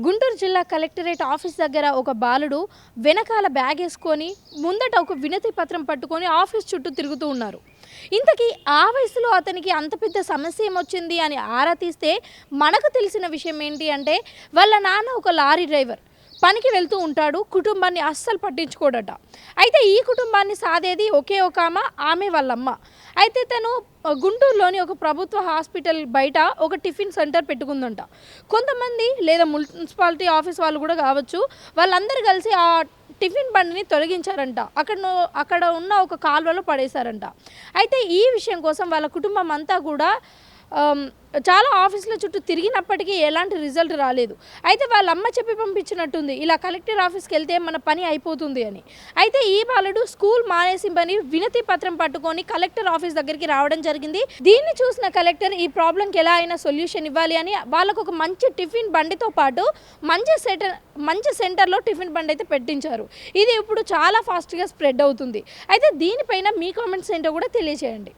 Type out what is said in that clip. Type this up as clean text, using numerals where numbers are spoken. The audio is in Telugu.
గుంటూరు జిల్లా కలెక్టరేట్ ఆఫీస్ దగ్గర ఒక బాలుడు వెనకాల బ్యాగ్ వేసుకొని ముందట ఒక వినతి పత్రం పట్టుకొని ఆఫీస్ చుట్టూ తిరుగుతూ ఉన్నారు. ఇంతకీ ఆ వయసులో అతనికి అంత పెద్ద సమస్య ఏమొచ్చింది అని ఆరా తీస్తే మనకు తెలిసిన విషయం ఏంటి అంటే వాళ్ళ నాన్న ఒక లారీ డ్రైవర్, పనికి వెళ్తూ ఉంటాడు, కుటుంబాన్ని అస్సలు పట్టించుకోడట. అయితే ఈ కుటుంబాన్ని సాదేది ఒకే ఒక ఆమె వాళ్ళమ్మ. అయితే తను గుంటూరులోని ఒక ప్రభుత్వ హాస్పిటల్ బయట ఒక టిఫిన్ సెంటర్ పెట్టుకుందంట. కొంతమంది లేదా మున్సిపాలిటీ ఆఫీస్ వాళ్ళు కూడా కావచ్చు, వాళ్ళందరూ కలిసి ఆ టిఫిన్ బండిని తొలగించారంట. అక్కడ ఉన్న ఒక కాలువలో పడేశారంట. అయితే ఈ విషయం కోసం వాళ్ళ కుటుంబం అంతా కూడా చాలా ఆఫీసుల చుట్టూ తిరిగినప్పటికీ ఎలాంటి రిజల్ట్ రాలేదు. అయితే వాళ్ళ అమ్మ చెప్పి పంపించినట్టుంది, ఇలా కలెక్టర్ ఆఫీస్కి వెళ్తే మన పని అయిపోతుంది అని. అయితే ఈ బాలుడు స్కూల్ మానేసి పని వినతి పత్రం పట్టుకొని కలెక్టర్ ఆఫీస్ దగ్గరికి రావడం జరిగింది. దీన్ని చూసిన కలెక్టర్ ఈ ప్రాబ్లంకి ఎలా అయినా సొల్యూషన్ ఇవ్వాలి అని వాళ్ళకు ఒక మంచి టిఫిన్ బండితో పాటు మంచి సెంటర్లో టిఫిన్ బండి అయితే పెట్టించారు. ఇది ఇప్పుడు చాలా ఫాస్ట్గా స్ప్రెడ్ అవుతుంది. అయితే దీనిపైన మీ కామెంట్స్ ఏంటో కూడా తెలియజేయండి.